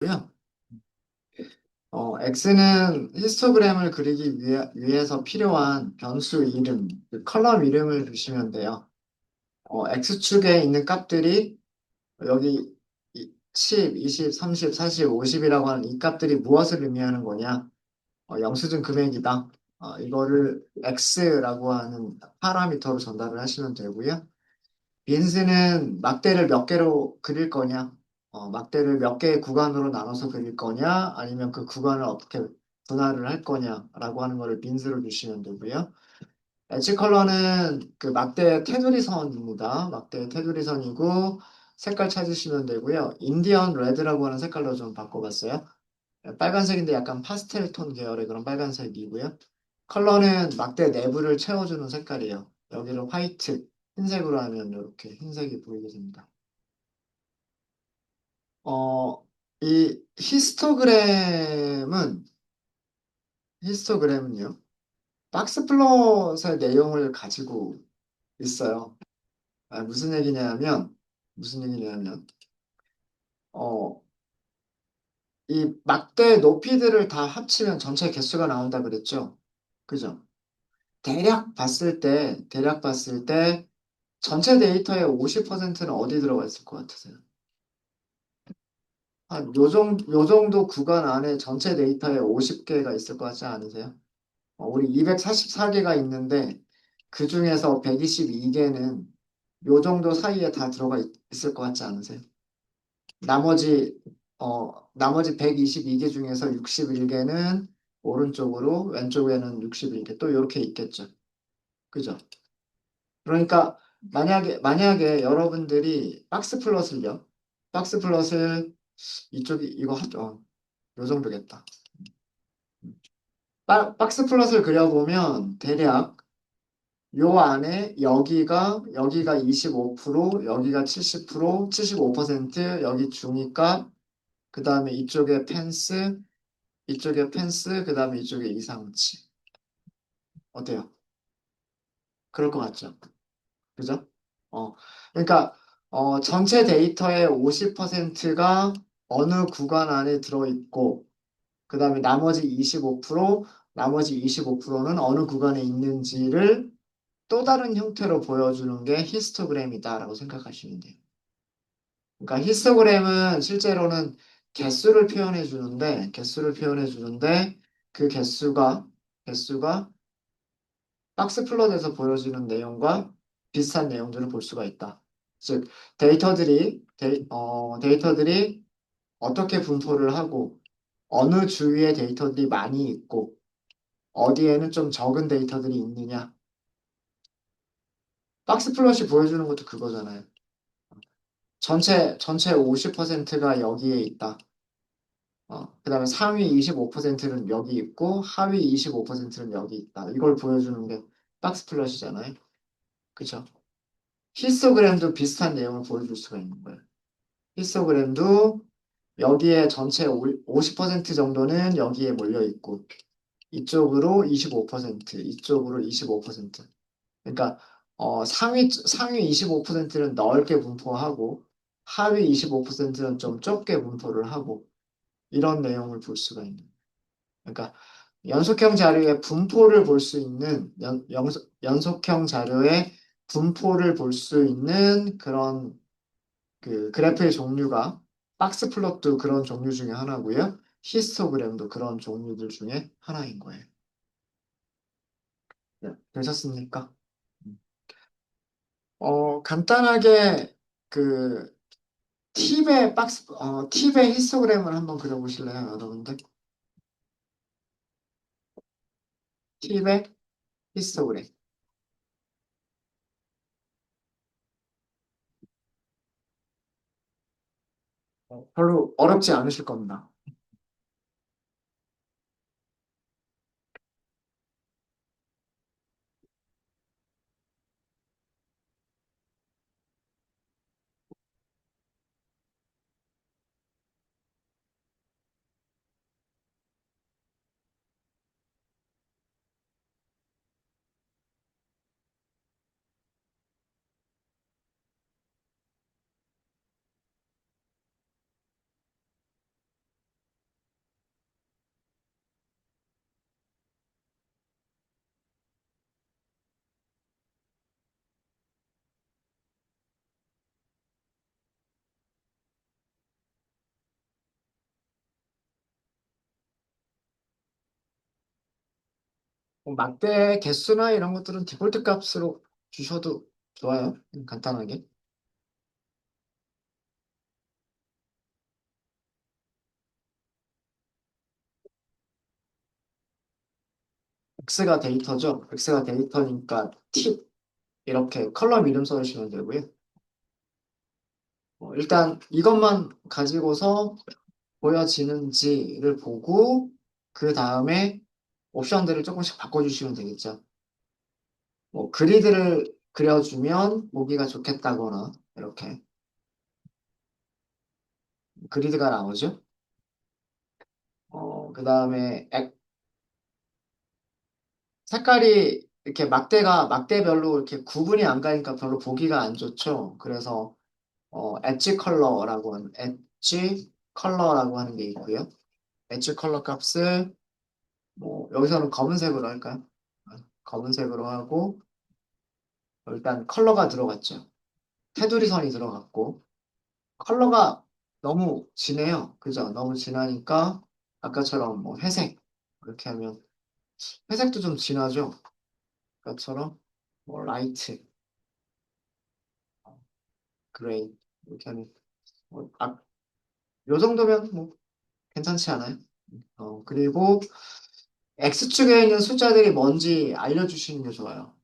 고요. X는 히스토그램을 그리기 위해서 필요한 변수 이름, 그 컬럼 이름을 주시면 돼요. X축에 있는 값들이 여기 10, 20, 30, 40, 50이라고 하는 이 값들이 무엇을 의미하는 거냐? 영수증 금액이다. 이거를 X라고 하는 파라미터로 전달을 하시면 되고요. 빈스는 막대를 몇 개로 그릴 거냐? 막대를 몇 개의 구간으로 나눠서 그릴 거냐? 아니면 그 구간을 어떻게 분할을 할 거냐라고 하는 거를 빈스로 주시면 되고요. 엣지 컬러는 그 막대의 테두리 선입니다. 막대의 테두리 선이고 색깔 찾으시면 되고요. 인디언 레드라고 하는 색깔로 좀 바꿔봤어요. 빨간색인데 약간 파스텔 톤 계열의 그런 빨간색이고요. 컬러는 막대 내부를 채워주는 색깔이에요. 여기를 화이트, 흰색으로 하면 이렇게 흰색이 보이게 됩니다. 이 히스토그램은요, 박스 플롯의 내용을 가지고 있어요. 무슨 얘기냐면, 어, 이 막대 높이들을 다 합치면 전체 개수가 나온다 그랬죠? 그죠? 대략 봤을 때, 전체 데이터의 50%는 어디 들어가 있을 것 같으세요? 요 정도 구간 안에 전체 데이터에 50개가 있을 것 같지 않으세요? 우리 244개가 있는데 그 중에서 122개는 요 정도 사이에 다 들어가 있을 것 같지 않으세요? 나머지 나머지 122개 중에서 61개는 오른쪽으로 왼쪽에는 61개 또 이렇게 있겠죠. 그죠? 그러니까 만약에 여러분들이 박스 플롯을 이쪽이 이거 하죠. 요 정도겠다. 박스 플롯을 그려보면 대략 요 안에 여기가 25%, 여기가 70%, 75%, 여기 중위값, 그 다음에 이쪽에 펜스, 그 다음에 이쪽에 이상치. 어때요? 그럴 것 같죠? 그죠? 어, 그러니까 전체 데이터의 50%가 어느 구간 안에 들어있고, 그 다음에 나머지 25%는 어느 구간에 있는지를 또 다른 형태로 보여주는 게 히스토그램이다라고 생각하시면 돼요. 그러니까 히스토그램은 실제로는 개수를 표현해 주는데 그 개수가 박스 플롯에서 보여지는 내용과 비슷한 내용들을 볼 수가 있다. 즉 데이터들이 어떻게 분포를 하고 어느 주위에 데이터들이 많이 있고 어디에는 좀 적은 데이터들이 있느냐. 박스 플롯이 보여주는 것도 그거잖아요. 전체 50%가 여기에 있다. 그다음에 상위 25%는 여기 있고 하위 25%는 여기 있다. 이걸 보여주는 게 박스 플롯이잖아요. 그쵸? 히스토그램도 비슷한 내용을 보여줄 수가 있는 거예요. 히스토그램도 여기에 전체 50% 정도는 여기에 몰려 있고 이쪽으로 25%, 이쪽으로 25%. 그러니까 상위 25%는 넓게 분포하고 하위 25%는 좀 좁게 분포를 하고 이런 내용을 볼 수가 있는. 그러니까 연속형 자료의 분포를 볼 수 있는 연속형 자료의 분포를 볼 수 있는 그런 그 그래프의 종류가 박스 플롯도 그런 종류 중에 하나고요. 히스토그램도 그런 종류들 중에 하나인 거예요. 네, 되셨습니까? 간단하게 그 팁의 히스토그램을 한번 그려보실래요, 여러분들? 팁의 히스토그램. 별로 어렵지 않으실 겁니다. 막대 개수나 이런 것들은 디폴트 값으로 주셔도 좋아요. 간단하게. X가 데이터죠. X가 데이터니까 팁 이렇게 컬럼 이름 써주시면 되고요. 일단 이것만 가지고서 보여지는지를 보고 그 다음에 옵션들을 조금씩 바꿔주시면 되겠죠. 뭐 그리드를 그려주면 보기가 좋겠다거나 이렇게 그리드가 나오죠. 그 다음에 색깔이 이렇게 막대별로 이렇게 구분이 안 가니까 별로 보기가 안 좋죠. 그래서 엣지 컬러라고 하는 게 있고요. 엣지 컬러 값을 뭐 여기서는 검은색으로 할까요? 검은색으로 하고 일단 컬러가 들어갔죠. 테두리 선이 들어갔고 컬러가 너무 진해요. 그죠? 너무 진하니까 아까처럼 뭐 회색 이렇게 하면 회색도 좀 진하죠. 아까처럼 뭐 라이트, 그레이 이렇게 하면 요 정도면 뭐 괜찮지 않아요? 그리고 X축에 있는 숫자들이 뭔지 알려주시는 게 좋아요.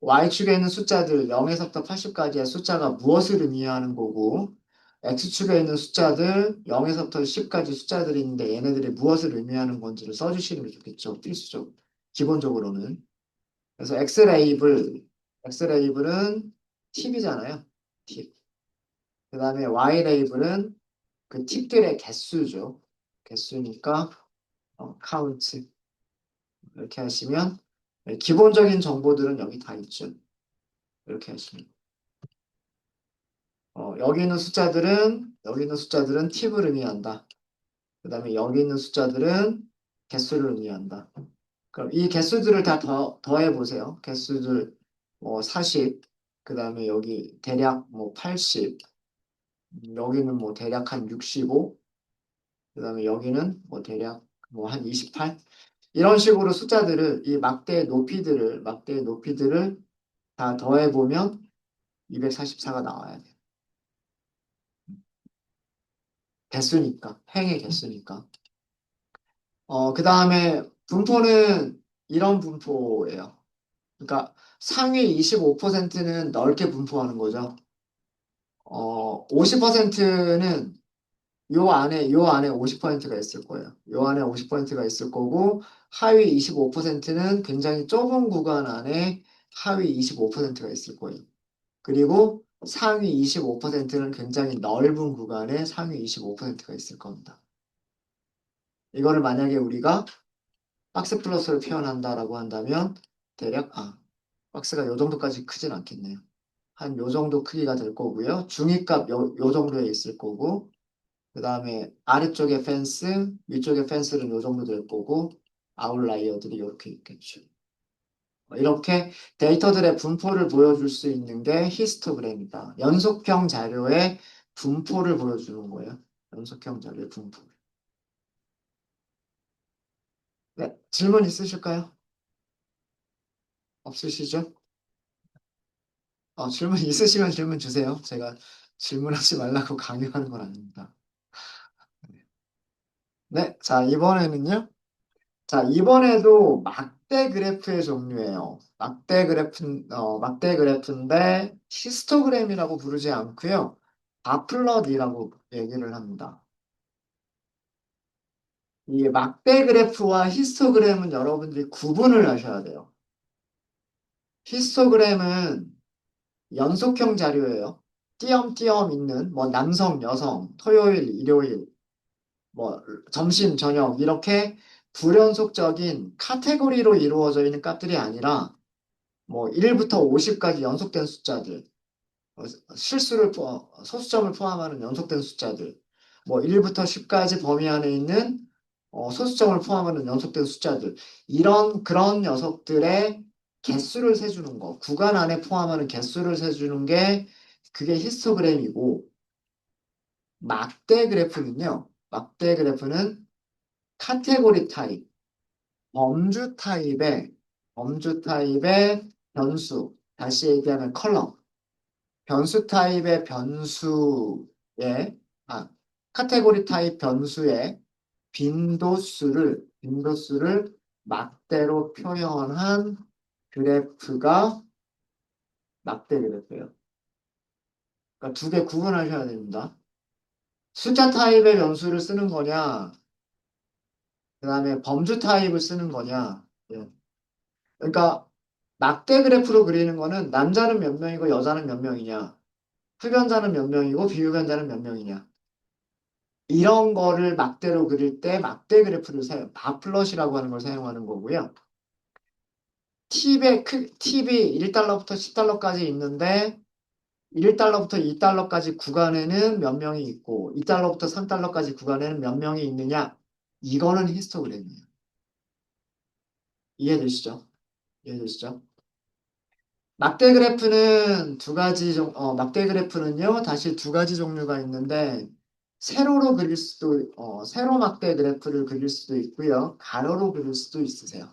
Y축에 있는 숫자들 0에서부터 80까지의 숫자가 무엇을 의미하는 거고 X축에 있는 숫자들 0에서부터 10까지 숫자들이 있는데 얘네들이 무엇을 의미하는 건지를 써주시는 게 좋겠죠. 필수죠. 기본적으로는. 그래서 X 레이블은 팁이잖아요. 팁. 그 다음에 Y 레이블은 그 팁들의 개수죠. 개수니까 카운트 이렇게 하시면 기본적인 정보들은 여기 다 있죠. 이렇게 하시면 여기 있는 숫자들은 팁을 의미한다. 그 다음에 여기 있는 숫자들은 개수를 의미한다. 그럼 이 개수들을 다 더해 보세요. 개수들 뭐 40, 그 다음에 여기 대략 뭐 80, 여기는 뭐 대략 한 65, 그 다음에 여기는 뭐 대략 뭐 한 28. 이런 식으로 숫자들을 이 막대의 높이들을 다 더해 보면 244가 나와야 돼요. 개수니까, 행의 개수니까. 그 다음에 분포는 이런 분포예요. 그러니까 상위 25%는 넓게 분포하는 거죠. 50%는 요 안에 50%가 있을 거예요. 요 안에 50%가 있을 거고, 하위 25%는 굉장히 좁은 구간 안에 하위 25%가 있을 거예요. 그리고 상위 25%는 굉장히 넓은 구간에 상위 25%가 있을 겁니다. 이거를 만약에 우리가 박스 플러스를 표현한다라고 한다면 대략 박스가 요 정도까지 크진 않겠네요. 한 요 정도 크기가 될 거고요. 중위값 요 정도에 있을 거고 그 다음에 아래쪽에 펜스, 위쪽에 펜스는 요 정도 될 거고 아웃라이어들이 이렇게 있겠죠. 이렇게 데이터들의 분포를 보여줄 수 있는 게 히스토그램이다. 연속형 자료의 분포를 보여주는 거예요. 연속형 자료의 분포. 네, 질문 있으실까요? 없으시죠? 질문 있으시면 질문 주세요. 제가 질문하지 말라고 강요하는 건 아닙니다. 네, 자, 이번에도 막대 그래프의 종류예요. 막대 그래프인데 히스토그램이라고 부르지 않고요. 바플럿이라고 얘기를 합니다. 이 막대 그래프와 히스토그램은 여러분들이 구분을 하셔야 돼요. 히스토그램은 연속형 자료예요. 띄엄띄엄 있는 뭐 남성, 여성, 토요일, 일요일, 뭐 점심, 저녁 이렇게 불연속적인 카테고리로 이루어져 있는 값들이 아니라 뭐 1부터 50까지 연속된 숫자들, 어, 소수점을 포함하는 연속된 숫자들, 뭐 1부터 10까지 범위 안에 있는 소수점을 포함하는 연속된 숫자들, 그런 녀석들의 개수를 세주는 거, 구간 안에 포함하는 개수를 세주는 게 그게 히스토그램이고, 막대 그래프는 카테고리 타입, 범주 타입의 범주 타입의 변수. 다시 얘기하면 컬럼. 변수 타입의 변수의, 아, 카테고리 타입 변수의 빈도수를 막대로 표현한 그래프가 막대 그래프예요. 그러니까 두 개 구분하셔야 됩니다. 숫자 타입의 변수를 쓰는 거냐, 그 다음에 범주 타입을 쓰는 거냐. 예. 그러니까 막대 그래프로 그리는 거는 남자는 몇 명이고 여자는 몇 명이냐, 흡연자는 몇 명이고 비흡연자는 몇 명이냐. 이런 거를 막대로 그릴 때 막대 그래프를 바플롯이라고 하는 걸 사용하는 거고요. 팁이 1달러부터 10달러까지 있는데 1달러부터 2달러까지 구간에는 몇 명이 있고 2달러부터 3달러까지 구간에는 몇 명이 있느냐. 이거는 히스토그램이에요. 이해되시죠? 이해되시죠? 막대 그래프는요, 다시 두 가지 종류가 있는데, 세로 막대 그래프를 그릴 수도 있고요, 가로로 그릴 수도 있으세요.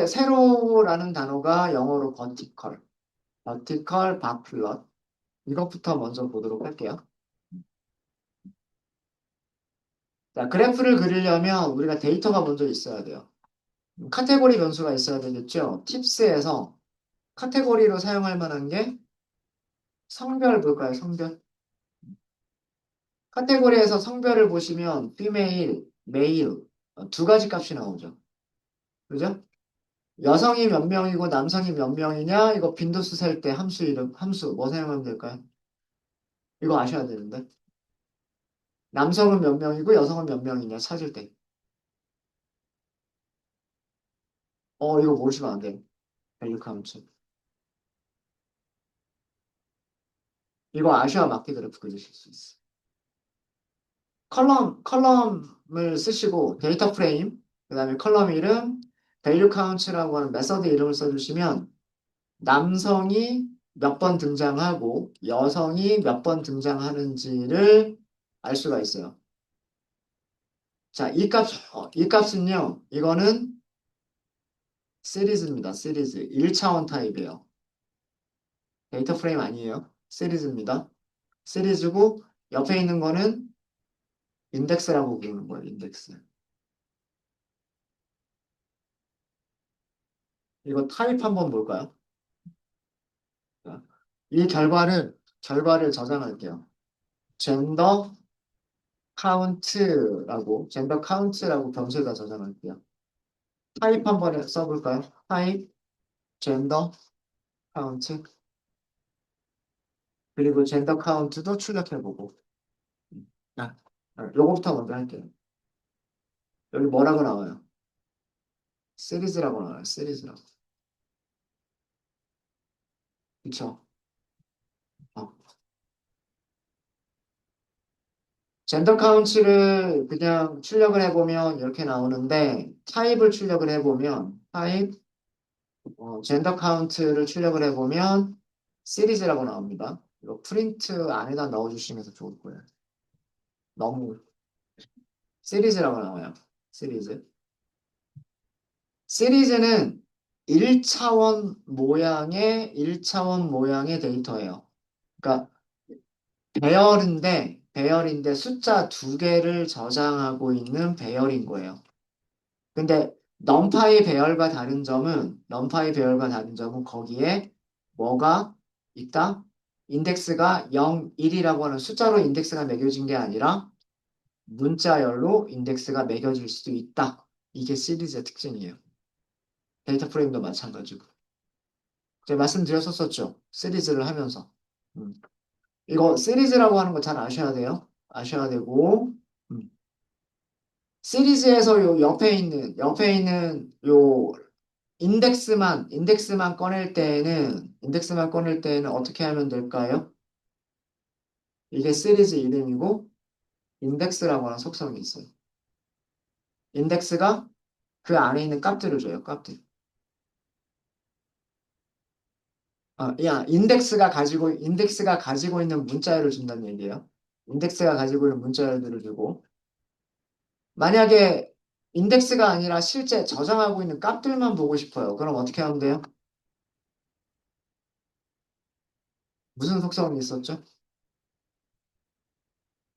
세로라는 단어가 영어로 버티컬 바플럿. 이것부터 먼저 보도록 할게요. 자, 그래프를 그리려면 우리가 데이터가 먼저 있어야 돼요. 카테고리 변수가 있어야 되겠죠? 팁스에서 카테고리로 사용할 만한 게 성별 볼까요? 성별. 카테고리에서 성별을 보시면 female, male 두 가지 값이 나오죠. 그죠? 여성이 몇 명이고 남성이 몇 명이냐? 이거 빈도수 셀 때 함수 뭐 사용하면 될까요? 이거 아셔야 되는데. 남성은 몇 명이고 여성은 몇 명이냐 찾을 때. 이거 모르시면 안 돼요. 밸류 카운트. 이거 아셔야 맞게 그래프 그리실 수 있어. 컬럼을 쓰시고 데이터 프레임, 그 다음에 컬럼 이름, 밸류 카운트라고 하는 메서드 이름을 써주시면 남성이 몇 번 등장하고 여성이 몇 번 등장하는지를 알 수가 있어요. 자, 이 값은요, 이거는 시리즈입니다. 시리즈. 1차원 타입이에요. 데이터 프레임 아니에요. 시리즈입니다. 시리즈고 옆에 있는 거는 인덱스라고 부르는 거예요. 인덱스. 이거 타입 한번 볼까요? 자, 이 결과를 저장할게요. 젠더 젠더 카운트라고 변수에다 저장할게요. 타입 한번 써볼까요? 타입, 젠더, 카운트, 그리고 젠더 카운트도 출력해보고. 자, 요거부터 먼저 할게요. 여기 뭐라고 나와요? 시리즈라고 나와요. 시리즈라고. 그쵸? 어. 젠더 카운트를 그냥 출력을 해보면 이렇게 나오는데, 타입을 출력을 해보면, 젠더 카운트를 출력을 해보면, 시리즈라고 나옵니다. 이거 프린트 안에다 넣어주시면 더 좋을 거예요. 너무 시리즈라고 나와요. 시리즈. 시리즈는 1차원 모양의 데이터예요. 그러니까 배열인데 숫자 두 개를 저장하고 있는 배열인 거예요. 근데 넘파이 배열과 다른 점은 거기에 뭐가 있다? 인덱스가 0, 1이라고 하는 숫자로 인덱스가 매겨진 게 아니라 문자열로 인덱스가 매겨질 수도 있다. 이게 시리즈의 특징이에요. 데이터 프레임도 마찬가지고. 제가 말씀드렸었죠. 시리즈를 하면서. 음. 이거 시리즈라고 하는 거 잘 아셔야 돼요. 아셔야 되고, 음. 시리즈에서 요 옆에 있는 요 인덱스만 꺼낼 때는 어떻게 하면 될까요? 이게 시리즈 이름이고, 인덱스라고 하는 속성이 있어요. 인덱스가 그 안에 있는 값들을 줘요, 값들. 인덱스가 가지고 있는 문자열을 준다는 얘기예요. 인덱스가 가지고 있는 문자열들을 주고, 만약에 인덱스가 아니라 실제 저장하고 있는 값들만 보고 싶어요. 그럼 어떻게 하면 돼요? 무슨 속성이 있었죠?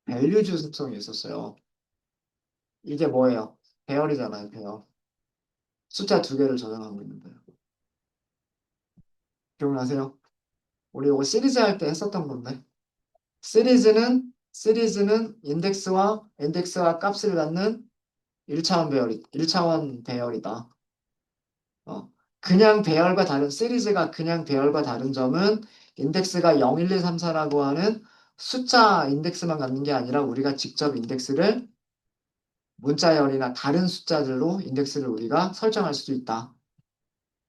밸류주 속성이 있었어요. 이게 뭐예요? 배열이잖아요, 배열. 숫자 두 개를 저장하고 있는 거예요. 기억나세요? 우리 이거 시리즈 할 때 했었던 건데. 시리즈는 인덱스와 값을 갖는 1차원 배열이다. 어. 시리즈가 그냥 배열과 다른 점은 인덱스가 0, 1, 2, 3, 4라고 하는 숫자 인덱스만 갖는 게 아니라 우리가 직접 인덱스를 문자열이나 다른 숫자들로 인덱스를 우리가 설정할 수도 있다.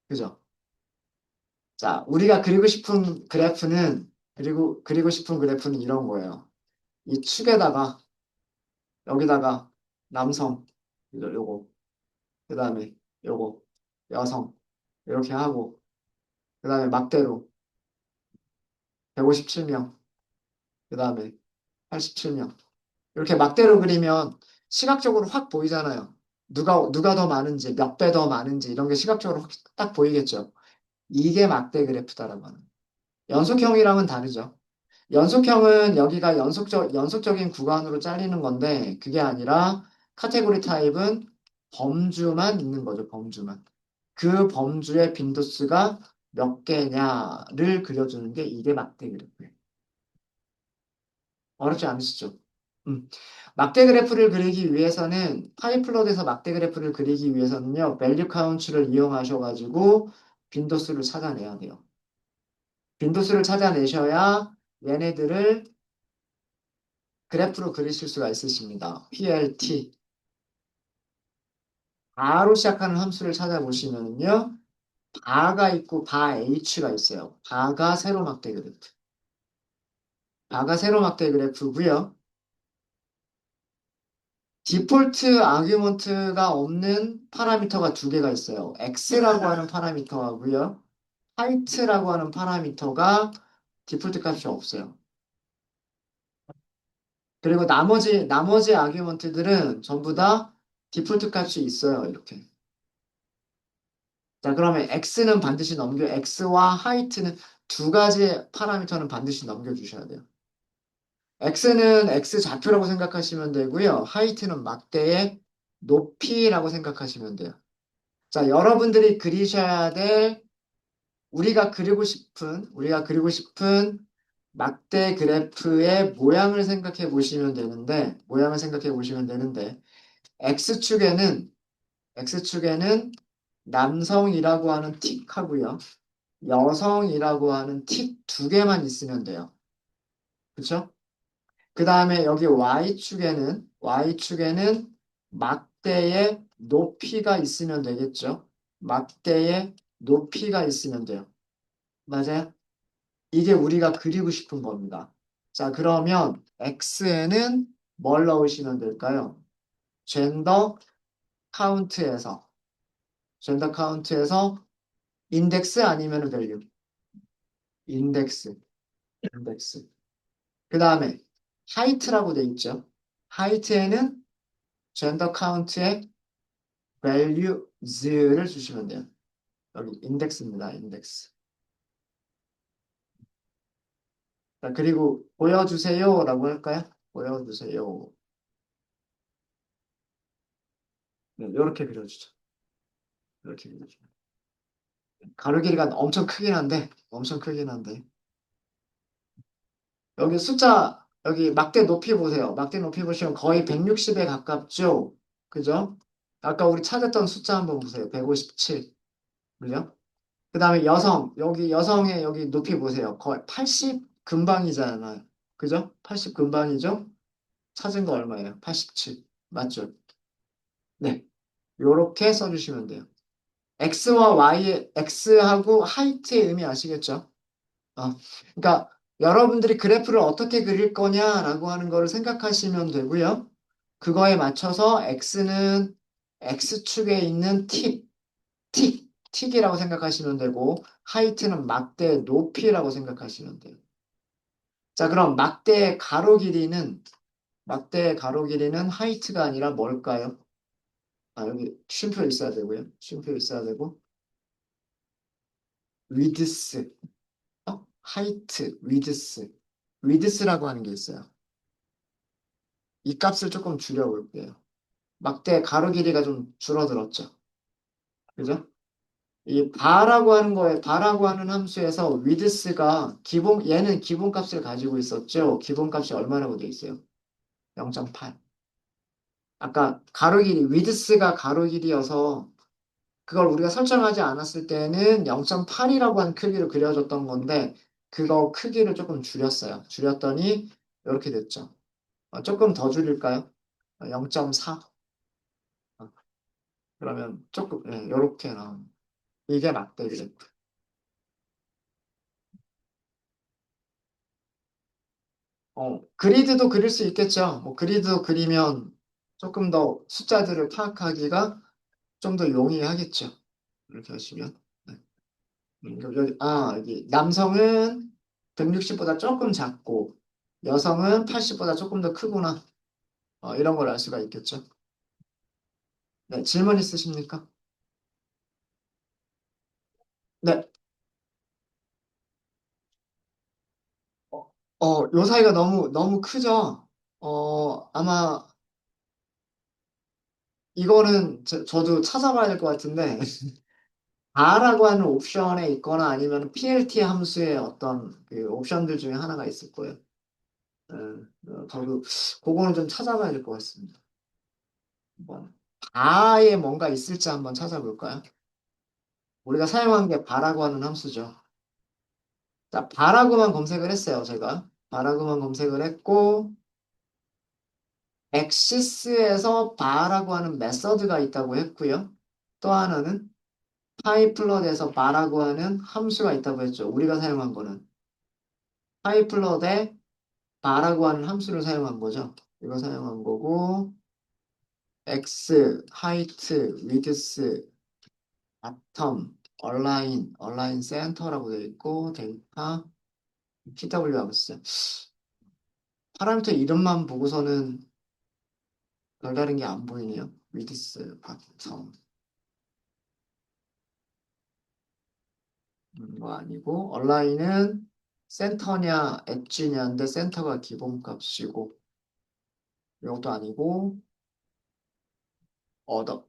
그죠? 자, 우리가 그리고 싶은 그래프는 이런 거예요. 이 축에다가, 여기다가 남성, 요거, 그 다음에 요거, 여성, 이렇게 하고, 그 다음에 막대로 157명, 그 다음에 87명. 이렇게 막대로 그리면 시각적으로 확 보이잖아요. 누가 더 많은지, 몇 배 더 많은지, 이런 게 시각적으로 확 딱 보이겠죠. 이게 막대 그래프다라고 하는. 연속형이랑은 다르죠. 연속형은 여기가 연속적인 구간으로 잘리는 건데, 그게 아니라 카테고리 타입은 범주만 있는 거죠, 범주만. 그 범주의 빈도수가 몇 개냐를 그려주는 게 이게 막대 그래프예요. 어렵지 않으시죠? 음. 막대 그래프를 그리기 위해서는 파이플롯에서 막대 그래프를 그리기 위해서는요, 밸류 카운트를 이용하셔가지고 빈도수를 찾아내야 돼요. 빈도수를 찾아내셔야 얘네들을 그래프로 그리실 수가 있으십니다. PLT. 바로 시작하는 함수를 찾아보시면요. 바가 있고 바 H가 있어요. 바가 세로 막대 그래프. 바가 세로 막대 그래프고요. 디폴트 아규먼트가 없는 파라미터가 두 개가 있어요. X라고 하는 파라미터하고요. 하이트라고 하는 파라미터가 디폴트 값이 없어요. 그리고 나머지 아규먼트들은 전부 다 디폴트 값이 있어요. 이렇게. 자, 그러면 X와 하이트는 두 가지 파라미터는 반드시 넘겨주셔야 돼요. X는 X 좌표라고 생각하시면 되고요. 하이트는 막대의 높이라고 생각하시면 돼요. 자, 여러분들이 그리셔야 될 우리가 그리고 싶은 막대 그래프의 모양을 생각해 보시면 되는데, X축에는, X축에는 남성이라고 하는 틱하고요. 여성이라고 하는 틱 두 개만 있으면 돼요. 그렇죠? 그 다음에 여기 Y축에는 막대의 높이가 있으면 되겠죠. 막대의 높이가 있으면 돼요. 맞아요? 이게 우리가 그리고 싶은 겁니다. 자, 그러면 X에는 뭘 넣으시면 될까요? 젠더 카운트에서, 젠더 카운트에서 인덱스 아니면 밸류, 인덱스, 인덱스. 그 다음에 하이트라고 돼 있죠. 하이트에는 젠더 카운트에 values를 주시면 돼요. 여기 인덱스입니다. 인덱스. 자, 그리고 보여주세요라고 할까요? 보여주세요. 네, 이렇게 그려주죠. 이렇게 그려주죠. 가로 길이가 엄청 크긴 한데. 여기 막대 높이 보세요. 막대 높이 보시면 거의 160에 가깝죠? 그죠? 아까 우리 찾았던 숫자 한번 보세요. 157. 그죠? 그 다음에 여성의 여기 높이 보세요. 거의 80 근방이잖아요. 그죠? 80 근방이죠? 찾은 거 얼마예요? 87. 맞죠? 네. 요렇게 써주시면 돼요. X하고 하이트의 의미 아시겠죠? 그러니까 여러분들이 그래프를 어떻게 그릴 거냐라고 하는 거를 생각하시면 되고요. 그거에 맞춰서 X는 X축에 있는 틱이라고 생각하시면 되고, 하이트는 막대 높이라고 생각하시면 돼요. 자, 그럼 막대의 가로 길이는 하이트가 아니라 뭘까요? 여기 쉼표 있어야 되고요. 쉼표 있어야 되고, 위드스, 하이트, 위드스. 위드스라고 하는 게 있어요. 이 값을 조금 줄여볼게요. 막대 가로 길이가 좀 줄어들었죠. 그죠? 이 바라고 하는 거에 바라고 하는 함수에서 위드스가 얘는 기본값을 가지고 있었죠. 기본값이 얼마라고 돼 있어요? 0.8. 아까 가로 길이 위드스가 가로 길이여서 그걸 우리가 설정하지 않았을 때는 0.8이라고 하는 크기로 그려졌던 건데 그거 크기를 조금 줄였어요. 줄였더니 이렇게 됐죠. 조금 더 줄일까요? 0.4. 그러면 조금 이렇게 나옵니다. 이게 맞대 그래. 그리드도 그릴 수 있겠죠. 뭐 그리드도 그리면 조금 더 숫자들을 파악하기가 좀 더 용이하겠죠. 이렇게 하시면. 네. 여기 남성은 160보다 조금 작고 여성은 80보다 조금 더 크구나. 이런 걸 알 수가 있겠죠. 네, 질문 있으십니까? 네. 요 사이가 너무 크죠? 아마 이거는 저도 찾아봐야 될 것 같은데 다라고 하는 옵션에 있거나 아니면 PLT 함수의 어떤 그 옵션들 중에 하나가 있을 거예요. 예, 저도 그거는 좀 찾아봐야 될 것 같습니다. 한번 바에 뭔가 있을지 한번 찾아볼까요? 우리가 사용한 게 바라고 하는 함수죠. 자, 바라고만 검색을 했어요, 제가. 바라고만 검색을 했고 엑시스에서 바라고 하는 메서드가 있다고 했고요. 또 하나는 파이플럿에서 바라고 하는 함수가 있다고 했죠. 우리가 사용한 거는 파이플럿에 바라고 하는 함수를 사용한 거죠. 이거 사용한 거고 x, height, width, bottom, align center라고 되어 있고 데이터, pw하고 있어요. 파라미터 이름만 보고서는 별다른 게 안 보이네요. width, bottom 뭐 아니고 align은 센터냐 엣지냐인데 센터가 기본값이고 이것도 아니고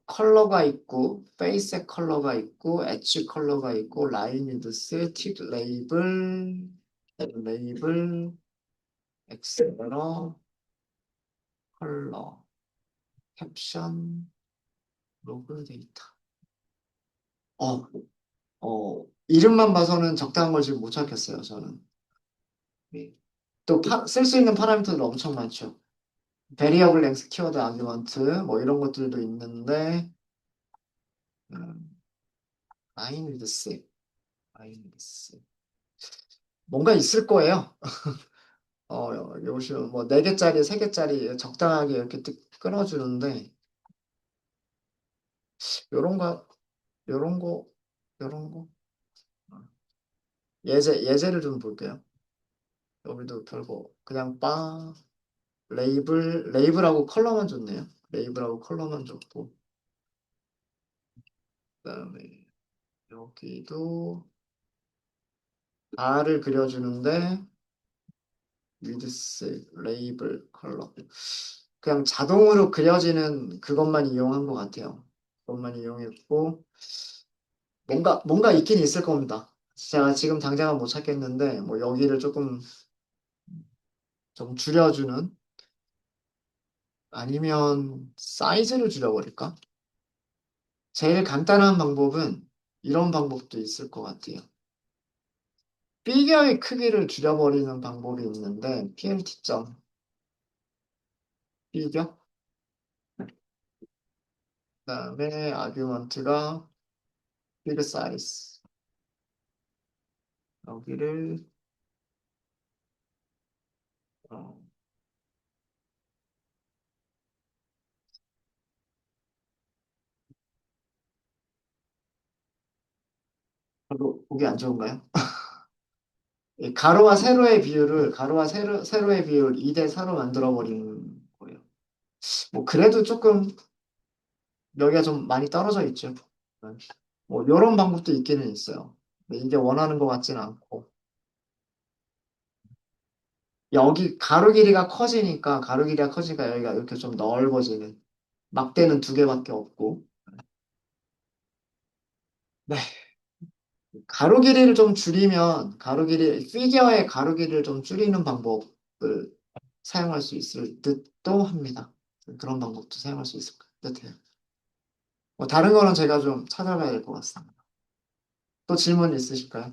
컬러가 있고, 페이스 컬러가 있고, 엣지 컬러가 있고, 라인 위드스, 틱 레이블, 엑셀러, 컬러, 캡션, 로그 데이터. 어, 이름만 봐서는 적당한 걸 지금 못 찾겠어요, 저는. 네. 또 쓸 수 있는 파라미터들 엄청 많죠. 베리어블 랭스 키워드 아규먼트, 뭐 이런 것들도 있는데, 음, 라인 위드스, 라인 위드스. 뭔가 있을 거예요. 여기 보시면 뭐 4개짜리, 3개짜리 적당하게 이렇게 끊어주는데 요런 거, 요런 거, 요런 거 예제를 좀 볼게요. 여기도 별거 그냥 레이블하고 컬러만 줬네요. 레이블하고 컬러만 줬고 그다음에 여기도 R을 그려주는데 위드스, 레이블, 컬러 그냥 자동으로 그려지는 그것만 이용한 것 같아요. 그것만 이용했고 뭔가 있긴 있을 겁니다. 제가 지금 당장은 못 찾겠는데, 뭐 여기를 조금 좀 줄여주는, 아니면 사이즈를 줄여버릴까? 제일 간단한 방법은 이런 방법도 있을 것 같아요. 피겨의 크기를 줄여버리는 방법이 있는데, PLT.피겨? 그다음에 아규먼트가 피그 사이즈. 여기를, 어, 별로 보기 안 좋은가요? 이 가로와 세로의 비율 2대 4로 만들어 버리는 거예요. 뭐 그래도 조금 여기가 좀 많이 떨어져 있죠. 네. 뭐 이런 방법도 있기는 있어요. 근데 이게 원하는 것 같지는 않고 여기 가로 길이가 커지니까 여기가 이렇게 좀 넓어지는 막대는 두 개밖에 없고 네. 가로 길이를 좀 줄이면 피겨의 가로 길이를 좀 줄이는 방법을 사용할 수 있을 듯도 합니다. 그런 방법도 사용할 수 있을 것 같아요. 뭐 다른 거는 제가 좀 찾아봐야 될 것 같습니다. 또 질문 있으실까요?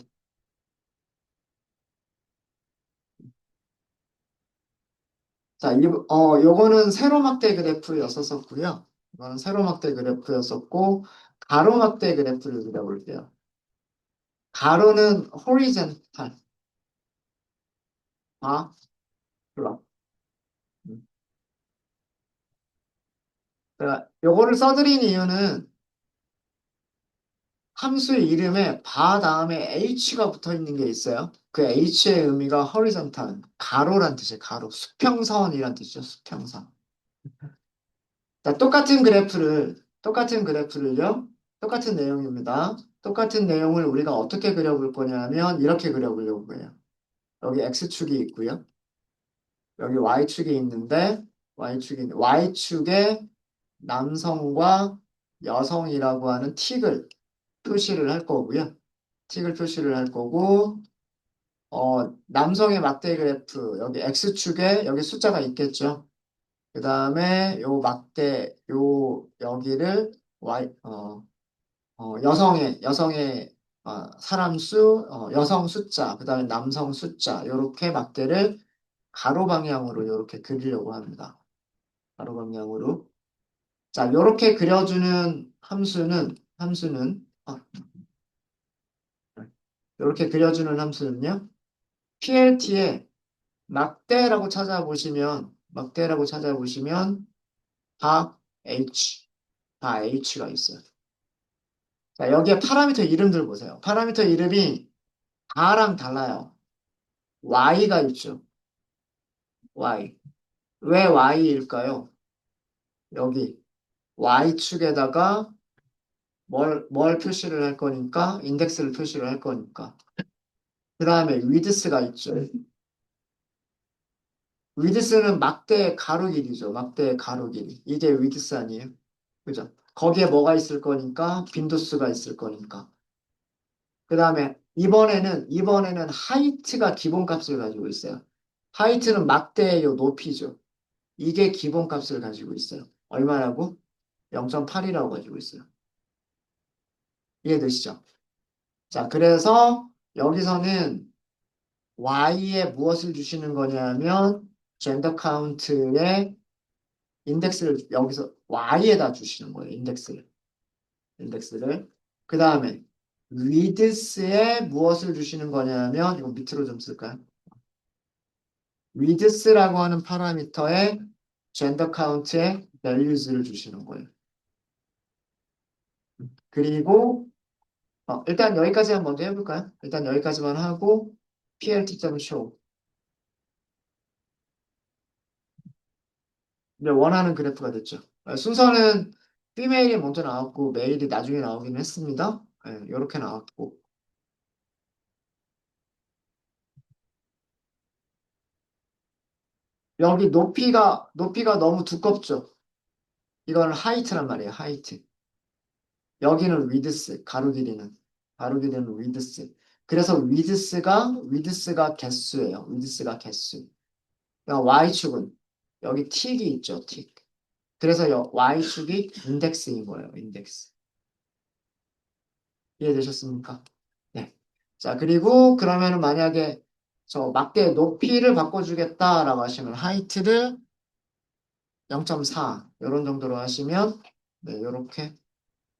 자, 요거는 세로막대 그래프였었고요. 이거는 세로막대 그래프였었고, 가로막대 그래프를 그려볼게요. 가로는 horizontal, 플롯. 제가 요거를 써드린 이유는 함수 이름에 바 다음에 h가 붙어 있는 게 있어요. 그 h의 의미가 horizontal, 가로란 뜻이에요. 가로, 수평선이란 뜻이죠. 수평선. 자, 똑같은 내용입니다. 똑같은 내용을 우리가 어떻게 그려볼 거냐면 이렇게 그려보려고 해요. 여기 x축이 있고요. 여기 y축이 있는데 y축에 남성과 여성이라고 하는 틱을 표시를 할 거고요. 틱을 표시를 할 거고 남성의 막대 그래프 여기 x축에 여기 숫자가 있겠죠. 그 다음에 여기를 여성의 사람 수, 여성 숫자, 그 다음에 남성 숫자, 요렇게 막대를 가로 방향으로 요렇게 그리려고 합니다. 가로 방향으로. 자, 요렇게 그려주는 요렇게 그려주는 함수는요, PLT에 막대라고 찾아보시면 다 H, 다 H가 있어요. 자, 여기에 파라미터 이름들 보세요. 파라미터 이름이 다랑 달라요. Y가 있죠. Y. 왜 Y일까요? 여기 Y축에다가 뭘 표시를 할 거니까, 인덱스를 표시를 할 거니까. 그 다음에 위드스가 있죠. 위드스는 막대 가로 길이죠. 막대 가로 길이. 이게 위드스 아니에요? 그죠? 거기에 뭐가 있을 거니까, 빈도수가 있을 거니까. 그 다음에 이번에는 하이트가 기본값을 가지고 있어요. 하이트는 막대의 요 높이죠. 이게 기본값을 가지고 있어요. 얼마라고? 0.8이라고 가지고 있어요. 이해되시죠? 자, 그래서 여기서는 y에 무엇을 주시는 거냐면 젠더 카운트의 인덱스를 여기서 y에다 주시는 거예요. 인덱스를. 그 다음에 위드스에 무엇을 주시는 거냐면 이거 밑으로 좀 쓸까요? 위드스라고 하는 파라미터에 젠더 카운트의 values를 주시는 거예요. 그리고 일단 여기까지만 먼저 해볼까요? 일단 여기까지만 하고 plt.show 이제 원하는 그래프가 됐죠. 순서는 피메일이 먼저 나왔고 메일이 나중에 나오긴 했습니다. 이렇게 나왔고 여기 높이가 너무 두껍죠. 이거는 하이트란 말이에요. 하이트. 여기는 위드스, 가로 길이는 위드스. 그래서 위드스가 개수예요. 위드스가 개수. 그러니까 Y축은 여기 틱이 있죠. 틱. 그래서 Y축이 인덱스인 거예요. 인덱스. 이해되셨습니까? 네. 자, 그리고 그러면은 만약에 저 막대 높이를 바꿔주겠다라고 하시면 하이트를 0.4 이런 정도로 하시면 네, 이렇게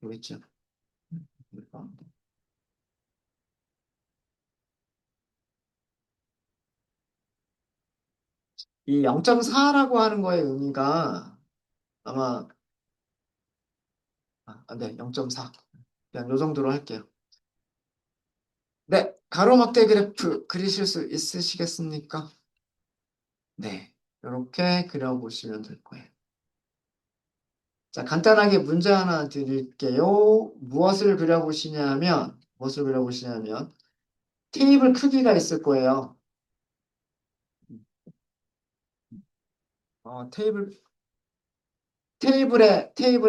되겠죠. 이 0.4라고 하는 거의 의미가 아마 네, 0.4. 그냥 요 정도로 할게요. 네, 가로막대 그래프 그리실 수 있으시겠습니까? 네, 이렇게 그려보시면 될 거예요. 자, 간단하게 문제 하나 드릴게요. 무엇을 그려보시냐면, 테이블 크기가 있을 거예요. 어, 테이블에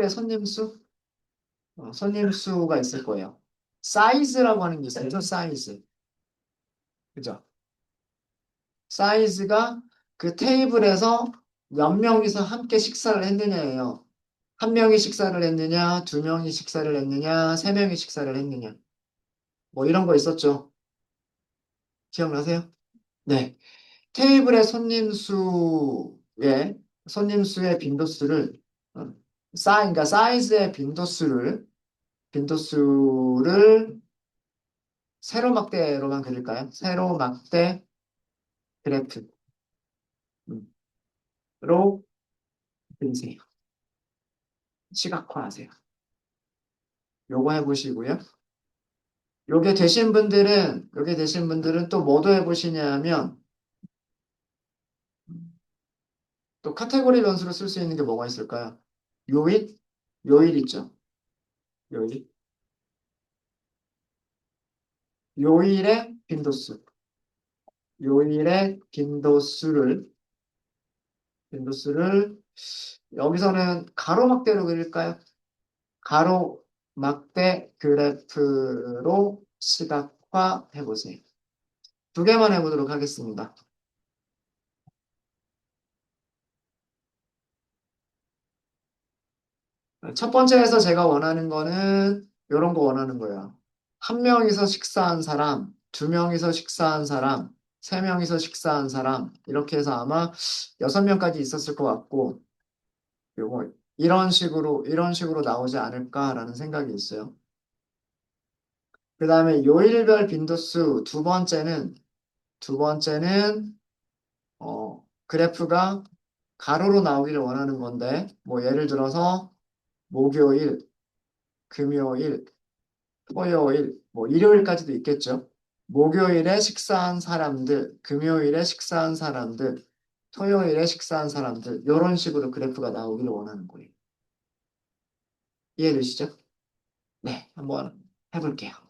손님 수가 있을 거예요. 사이즈라고 하는 게 있어요. 사이즈. 그죠? 사이즈가 그 테이블에서 몇 명이서 함께 식사를 했느냐예요. 한 명이 식사를 했느냐, 두 명이 식사를 했느냐, 세 명이 식사를 했느냐. 뭐 이런 거 있었죠. 기억나세요? 네. 테이블의 손님 수의 빈도수를, 어, 그러니까 사이즈의 빈도수를 세로막대로만 그릴까요? 세로막대 그래프로 그리세요. 시각화하세요. 요거 해보시고요. 요게 되신 분들은 또 뭐도 해보시냐면, 또 카테고리 변수로 쓸 수 있는 게 뭐가 있을까요? 요일? 요일 있죠. 요일. 요일의 빈도수. 요일의 빈도수를 여기서는 가로막대로 그릴까요? 가로막대 그래프로 시각화해 보세요. 두 개만 해보도록 하겠습니다. 첫 번째에서 제가 원하는 거는 이런 거 원하는 거예요. 한 명이서 식사한 사람, 두 명이서 식사한 사람, 세 명이서 식사한 사람, 이렇게 해서 아마 6명까지 있었을 것 같고, 요거 이런 식으로 나오지 않을까라는 생각이 있어요. 그 다음에 요일별 빈도수 두 번째는 그래프가 가로로 나오기를 원하는 건데, 뭐 예를 들어서 목요일, 금요일, 토요일, 뭐 일요일까지도 있겠죠. 목요일에 식사한 사람들, 금요일에 식사한 사람들, 토요일에 식사한 사람들, 이런 식으로 그래프가 나오기를 원하는 거예요. 이해되시죠? 네, 한번 해볼게요.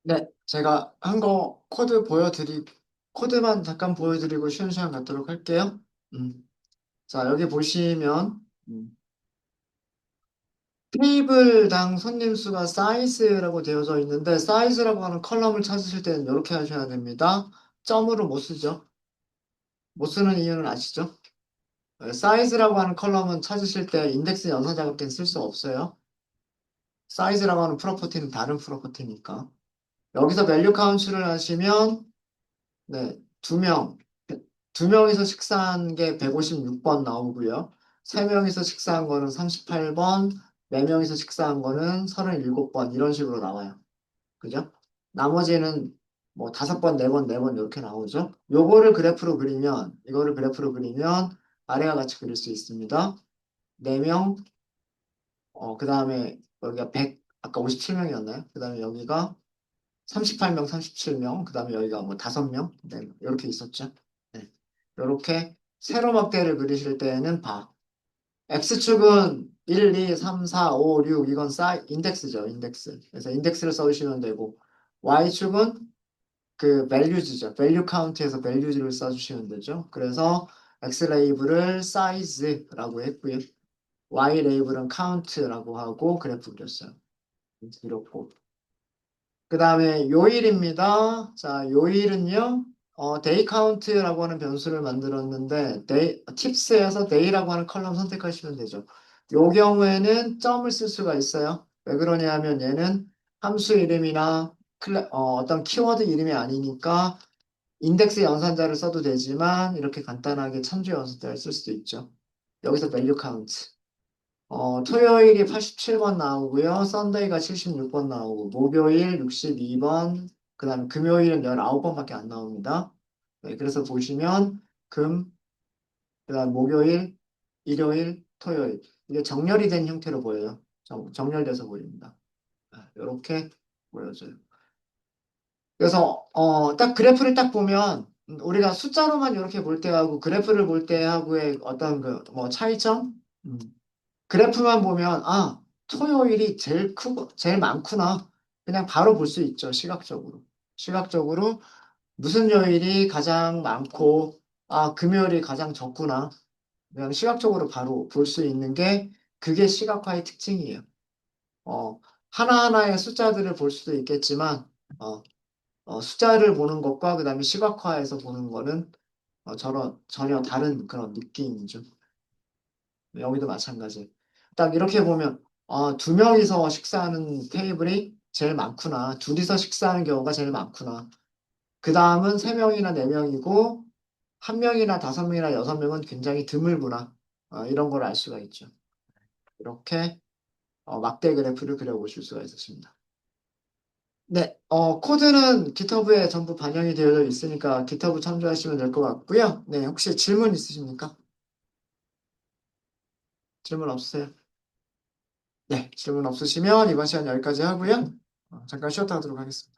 네, 제가 한 거 코드만 잠깐 보여드리고 쉬는 시간 갖도록 할게요. 음. 자, 여기 보시면, 테이블당 손님 수가 사이즈라고 되어져 있는데, 사이즈라고 하는 컬럼을 찾으실 때는 이렇게 하셔야 됩니다. 점으로 못 쓰죠. 못 쓰는 이유는 아시죠? 사이즈라고 하는 컬럼은 찾으실 때 인덱스 연산 작업 때는 쓸 수 없어요. 사이즈라고 하는 프로퍼티는 다른 프로퍼티니까. 여기서 밸류 카운트를 하시면, 네, 두 명이서 식사한 게 156번 나오고요. 세 명이서 식사한 거는 38번, 네 명이서 식사한 거는 37번, 이런 식으로 나와요. 그죠? 나머지는 뭐 다섯 번, 네 번, 네 번 이렇게 나오죠. 이거를 그래프로 그리면 아래와 같이 그릴 수 있습니다. 4명, 그 다음에 여기가 100, 아까 57명이었나요? 그 다음에 여기가 38명, 37명, 그 다음에 여기가 뭐 5명, 네, 이렇게 있었죠. 네. 이렇게 세로 막대를 그리실 때에는 X축은 1, 2, 3, 4, 5, 6, 이건 인덱스죠, 인덱스. 그래서 인덱스를 써주시면 되고, Y축은 그 value죠. value count에서 value를 써주시면 되죠. 그래서 X 레이블을 size라고 했고요. Y 레이블은 count라고 하고 그래프 그렸어요. 이렇고. 그 다음에 요일입니다. 자, 요일은요, day count라고 하는 변수를 만들었는데, tips에서 day라고 하는 컬럼 선택하시면 되죠. 요 경우에는 점을 쓸 수가 있어요. 왜 그러냐 하면 얘는 함수 이름이나 어떤 키워드 이름이 아니니까 인덱스 연산자를 써도 되지만, 이렇게 간단하게 참조 연산자를 쓸 수도 있죠. 여기서 value count. 토요일이 87번 나오고요. 썬데이가 76번 나오고, 목요일 62번, 그 다음에 금요일은 19번밖에 안 나옵니다. 네, 그래서 보시면, 금, 그 다음 목요일, 일요일, 토요일. 이게 정렬이 된 형태로 보여요. 정렬돼서 보입니다. 이렇게 보여져요. 그래서, 딱 그래프를 딱 보면, 우리가 숫자로만 이렇게 볼 때하고, 그래프를 볼 때하고의 어떤 뭐 차이점? 음. 그래프만 보면, 토요일이 제일 크고, 제일 많구나. 그냥 바로 볼 수 있죠, 시각적으로. 시각적으로, 무슨 요일이 가장 많고, 금요일이 가장 적구나. 그냥 시각적으로 바로 볼 수 있는 게, 그게 시각화의 특징이에요. 어, 하나하나의 숫자들을 볼 수도 있겠지만, 어, 숫자를 보는 것과 그 다음에 시각화해서 보는 거는, 전혀 다른 그런 느낌이죠. 여기도 마찬가지. 딱 이렇게 보면, 두 명이서 식사하는 테이블이 제일 많구나. 둘이서 식사하는 경우가 제일 많구나. 그 다음은 세 명이나 네 명이고, 한 명이나 다섯 명이나 여섯 명은 굉장히 드물구나. 이런 걸 알 수가 있죠. 이렇게 막대 그래프를 그려보실 수가 있었습니다. 네, 코드는 GitHub에 전부 반영이 되어 있으니까 GitHub 참조하시면 될 것 같고요. 네, 혹시 질문 있으십니까? 질문 없으세요? 네, 질문 없으시면 이번 시간 여기까지 하고요. 잠깐 쉬었다 하도록 하겠습니다.